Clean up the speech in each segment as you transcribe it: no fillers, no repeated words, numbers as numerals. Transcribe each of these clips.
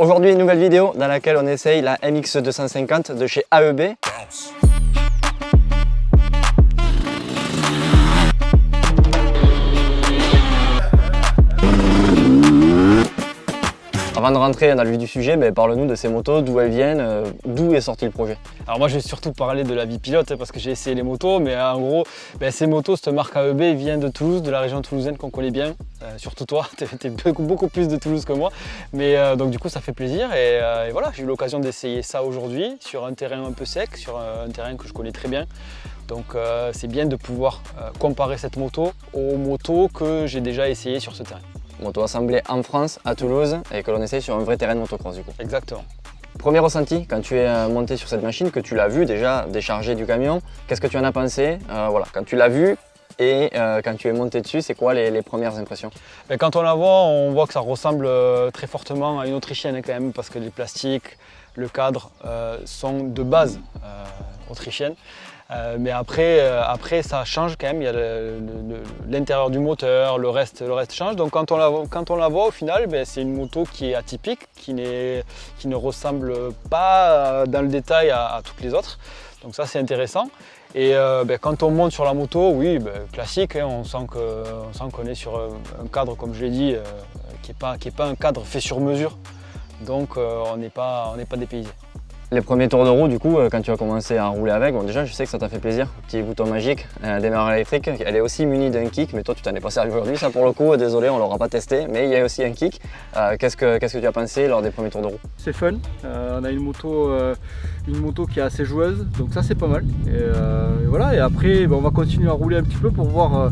Aujourd'hui, une nouvelle vidéo dans laquelle on essaye la MX250 de chez AEB. Avant de rentrer dans le vif du sujet, parle-nous de ces motos, d'où elles viennent, d'où est sorti le projet. Alors moi je vais surtout parler de la vie pilote parce que j'ai essayé les motos, mais en gros ces motos, cette marque AEB vient de Toulouse, de la région toulousaine qu'on connaît bien, surtout toi, tu es beaucoup plus de Toulouse que moi, mais donc du coup ça fait plaisir et voilà, j'ai eu l'occasion d'essayer ça aujourd'hui sur un terrain un peu sec, sur un terrain que je connais très bien. Donc c'est bien de pouvoir comparer cette moto aux motos que j'ai déjà essayées sur ce terrain. Moto assemblée en France, à Toulouse, et que l'on essaye sur un vrai terrain de motocross du coup. Exactement. Premier ressenti quand tu es monté sur cette machine, que tu l'as vu déjà décharger du camion, qu'est-ce que tu en as pensé voilà, quand tu l'as vu et quand tu es monté dessus, c'est quoi les premières impressions? Quand on la voit, on voit que ça ressemble très fortement à une autrichienne quand même, parce que les plastiques, le cadre sont de base autrichiennes. Mais après ça change quand même, il y a l'intérieur du moteur, le reste change. Donc quand on la voit au final, c'est une moto qui est atypique, qui ne ressemble pas dans le détail à toutes les autres. Donc ça c'est intéressant. Et quand on monte sur la moto, oui, classique, hein, on sent qu'on est sur un cadre, comme je l'ai dit, qui n'est pas un cadre fait sur mesure. Donc on n'est pas dépaysé. Les premiers tours de roue, du coup, quand tu as commencé à rouler avec, bon déjà je sais que ça t'a fait plaisir, petit bouton magique, démarrage électrique, elle est aussi munie d'un kick, mais toi tu t'en es pas servi aujourd'hui, ça pour le coup, désolé on l'aura pas testé, mais il y a aussi un kick. Qu'est-ce que tu as pensé lors des premiers tours de roue? C'est fun, on a une moto qui est assez joueuse, donc ça c'est pas mal. Et voilà, et après on va continuer à rouler un petit peu pour voir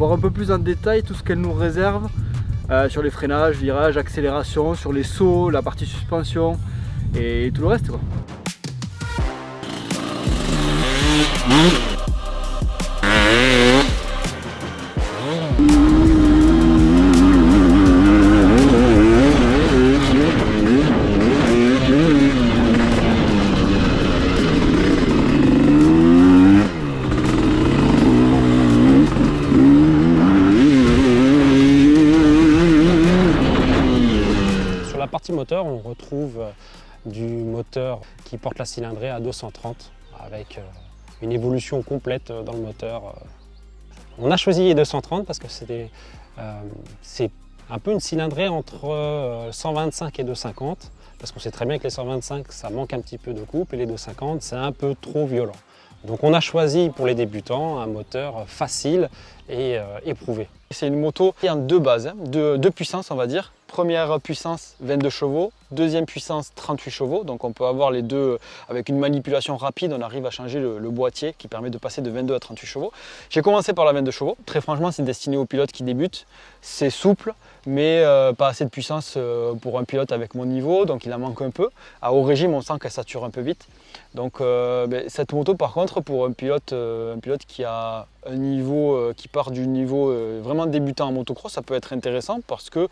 un peu plus en détail tout ce qu'elle nous réserve sur les freinages, virages, accélération, sur les sauts, la partie suspension et tout le reste quoi. Sur la partie moteur, on retrouve du moteur qui porte la cylindrée à 230 avec une évolution complète dans le moteur. On a choisi les 230 parce que c'est un peu une cylindrée entre 125 et 250 parce qu'on sait très bien que les 125 ça manque un petit peu de couple et les 250 c'est un peu trop violent. Donc on a choisi pour les débutants un moteur facile et éprouvé. C'est une moto qui est en deux bases, hein, deux puissances on va dire. Première puissance 22 chevaux, deuxième puissance 38 chevaux. Donc on peut avoir les deux avec une manipulation rapide, on arrive à changer le boîtier qui permet de passer de 22 à 38 chevaux. J'ai commencé par la 22 chevaux. Très franchement c'est destiné aux pilotes qui débutent. C'est souple mais pas assez de puissance pour un pilote avec mon niveau, donc il en manque un peu. À haut régime on sent qu'elle sature un peu vite. Donc cette moto par contre pour un pilote qui a un niveau qui part du niveau vraiment débutant en motocross, ça peut être intéressant parce que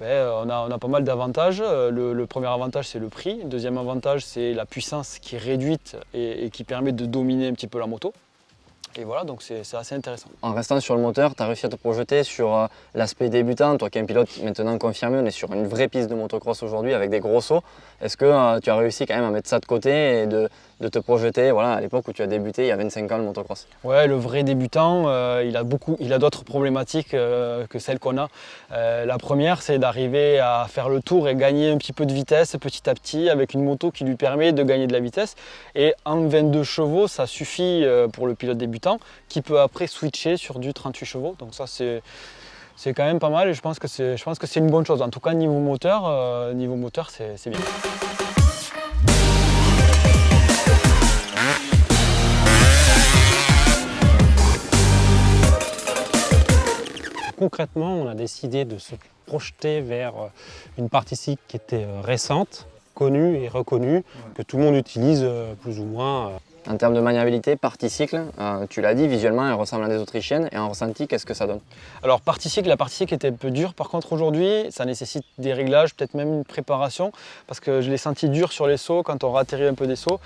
on a pas mal d'avantages. Le premier avantage c'est le prix, le deuxième avantage c'est la puissance qui est réduite et qui permet de dominer un petit peu la moto. Et voilà, donc c'est assez intéressant. En restant sur le moteur, tu as réussi à te projeter sur l'aspect débutant. Toi qui es un pilote maintenant confirmé, on est sur une vraie piste de motocross aujourd'hui avec des gros sauts. Est-ce que tu as réussi quand même à mettre ça de côté et de te projeter voilà, à l'époque où tu as débuté il y a 25 ans le motocross? Ouais, le vrai débutant, il a d'autres problématiques que celles qu'on a. La première, c'est d'arriver à faire le tour et gagner un petit peu de vitesse petit à petit avec une moto qui lui permet de gagner de la vitesse. Et en 22 chevaux, ça suffit pour le pilote débutant qui peut après switcher sur du 38 chevaux. Donc ça, c'est quand même pas mal et je pense que c'est une bonne chose. En tout cas, niveau moteur, c'est bien. Concrètement, on a décidé de se projeter vers une partie cycle qui était récente, connue et reconnue, que tout le monde utilise plus ou moins. En termes de maniabilité, partie cycle, tu l'as dit, visuellement elle ressemble à des autrichiennes, et en ressenti, qu'est-ce que ça donne? Alors la partie cycle était un peu dure, par contre aujourd'hui ça nécessite des réglages, peut-être même une préparation, parce que je l'ai senti dur sur les sauts, quand on ratterrit un peu des sauts,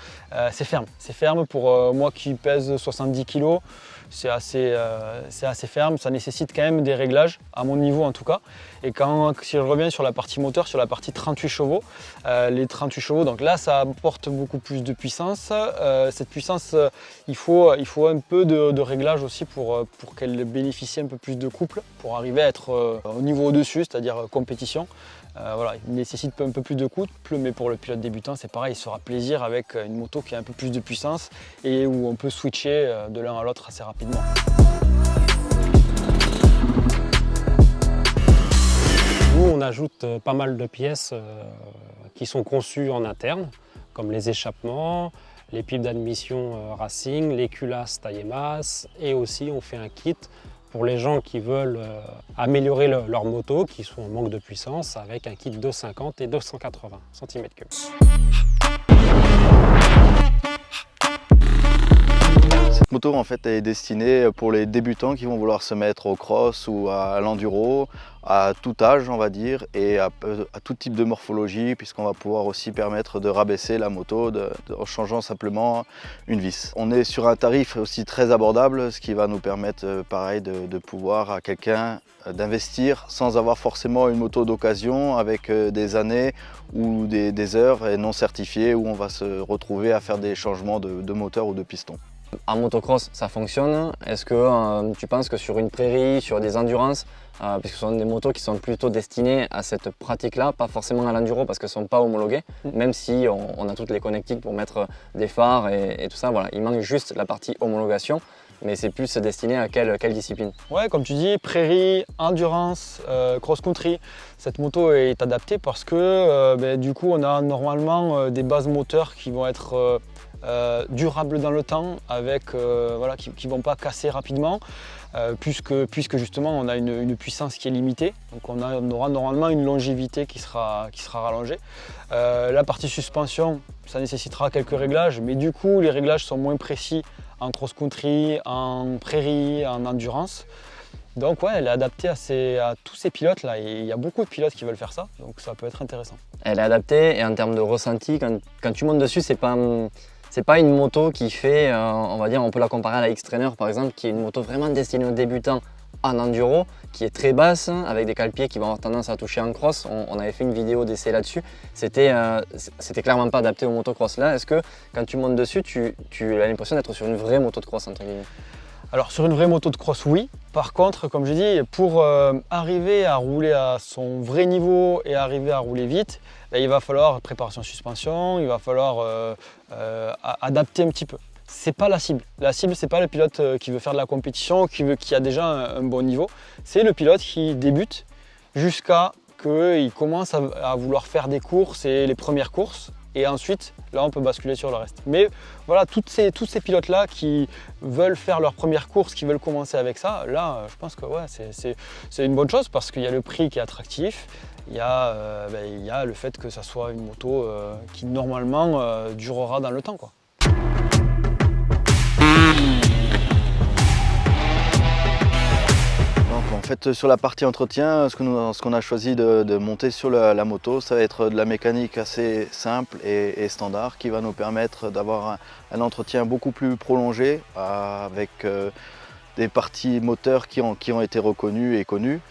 c'est ferme pour moi qui pèse 70 kg, c'est assez ferme, ça nécessite quand même des réglages, à mon niveau en tout cas. Et si je reviens sur la partie moteur, sur la partie 38 chevaux, les 38 chevaux, donc là ça apporte beaucoup plus de puissance. Cette puissance, il faut un peu de réglage aussi pour qu'elle bénéficie un peu plus de couple, pour arriver à être au niveau au-dessus, c'est-à-dire compétition. Voilà, il nécessite un peu plus de couple, mais pour le pilote débutant c'est pareil, il se fera plaisir avec une moto qui a un peu plus de puissance et où on peut switcher de l'un à l'autre assez rapidement. Nous, on ajoute pas mal de pièces qui sont conçues en interne, comme les échappements, les pipes d'admission Racing, les culasses taille et masse, et aussi on fait un kit pour les gens qui veulent améliorer leur moto, qui sont en manque de puissance, avec un kit 250 et 280 cm3. Cette moto en fait est destinée pour les débutants qui vont vouloir se mettre au cross ou à l'enduro, à tout âge on va dire, et à tout type de morphologie, puisqu'on va pouvoir aussi permettre de rabaisser la moto en changeant simplement une vis. On est sur un tarif aussi très abordable, ce qui va nous permettre pareil de pouvoir à quelqu'un d'investir sans avoir forcément une moto d'occasion avec des années ou des heures et non certifiées, où on va se retrouver à faire des changements de moteur ou de piston. En motocross, ça fonctionne. Est-ce que tu penses que sur une prairie, sur des endurances, parce que ce sont des motos qui sont plutôt destinées à cette pratique-là, pas forcément à l'enduro parce qu'elles ne sont pas homologuées, même si on a toutes les connectiques pour mettre des phares et tout ça, voilà. Il manque juste la partie homologation, mais c'est plus destiné à quelle discipline? Ouais, comme tu dis, prairie, endurance, cross-country, cette moto est adaptée parce que du coup on a normalement des bases moteurs qui vont être durables dans le temps, avec, voilà, qui ne vont pas casser rapidement, puisque justement on a une puissance qui est limitée, donc on aura normalement une longévité qui sera rallongée. La partie suspension, ça nécessitera quelques réglages, mais du coup les réglages sont moins précis en cross-country, en prairie, en endurance. Donc ouais, elle est adaptée à tous ces pilotes là, et il y a beaucoup de pilotes qui veulent faire ça, donc ça peut être intéressant. Elle est adaptée, et en termes de ressenti, quand tu montes dessus, c'est pas une moto qui fait, on va dire, on peut la comparer à la X-Trainer par exemple, qui est une moto vraiment destinée aux débutants en enduro, qui est très basse, avec des cale-pieds qui vont avoir tendance à toucher en cross. On avait fait une vidéo d'essai là-dessus. C'était clairement pas adapté au motocross. Là, est-ce que quand tu montes dessus, tu as l'impression d'être sur une vraie moto de cross, entre guillemets? Alors sur une vraie moto de cross, oui. Par contre, comme je dis, pour arriver à rouler à son vrai niveau et arriver à rouler vite, il va falloir préparation suspension, il va falloir adapter un petit peu. C'est pas la cible. La cible, c'est pas le pilote qui veut faire de la compétition, qui a déjà un bon niveau. C'est le pilote qui débute jusqu'à qu'il commence à vouloir faire des courses et les premières courses. Et ensuite, là, on peut basculer sur le reste. Mais voilà, tous ces pilotes-là qui veulent faire leur première course, qui veulent commencer avec ça, là, je pense que ouais, c'est une bonne chose, parce qu'il y a le prix qui est attractif, il y a le fait que ça soit une moto qui, normalement, durera dans le temps, quoi. En fait, sur la partie entretien, ce qu'on a choisi de monter sur la moto, ça va être de la mécanique assez simple et standard, qui va nous permettre d'avoir un entretien beaucoup plus prolongé, avec des parties moteurs qui ont été reconnues et connues,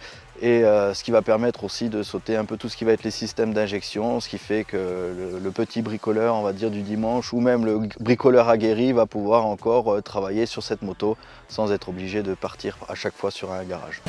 et ce qui va permettre aussi de sauter un peu tout ce qui va être les systèmes d'injection, ce qui fait que le petit bricoleur, on va dire, du dimanche, ou même le bricoleur aguerri, va pouvoir encore travailler sur cette moto sans être obligé de partir à chaque fois sur un garage.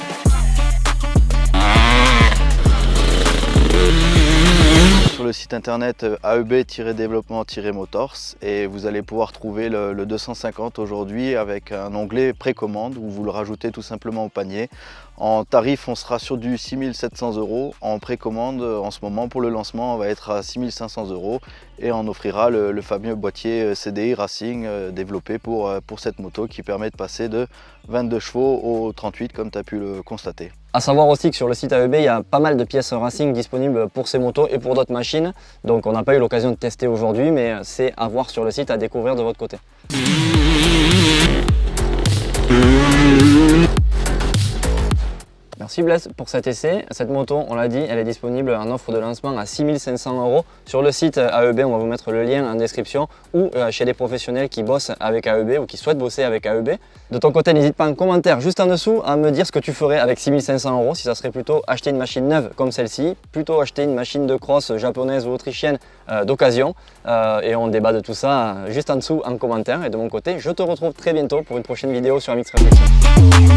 Sur le site internet aeb-développement-motors, et vous allez pouvoir trouver le 250 aujourd'hui avec un onglet précommande où vous le rajoutez tout simplement au panier. En tarif, on sera sur du 6 700 €. En précommande, en ce moment, pour le lancement, on va être à 6 500 € et on offrira le fameux boîtier CDI Racing développé pour cette moto, qui permet de passer de 22 chevaux au 38 comme tu as pu le constater. A savoir aussi que sur le site AEB, il y a pas mal de pièces racing disponibles pour ces motos et pour d'autres machines. Donc on n'a pas eu l'occasion de tester aujourd'hui, mais c'est à voir sur le site, à découvrir de votre côté. Merci Blaise pour cet essai. Cette moto, on l'a dit, elle est disponible en offre de lancement à 6 500 € sur le site AEB. On va vous mettre le lien en description ou chez des professionnels qui bossent avec AEB ou qui souhaitent bosser avec AEB. De ton côté, n'hésite pas en commentaire juste en dessous à me dire ce que tu ferais avec 6 500 €, si ça serait plutôt acheter une machine neuve comme celle-ci, plutôt acheter une machine de cross japonaise ou autrichienne d'occasion. Et on débat de tout ça juste en dessous en commentaire. Et de mon côté, je te retrouve très bientôt pour une prochaine vidéo sur MX Réflexion.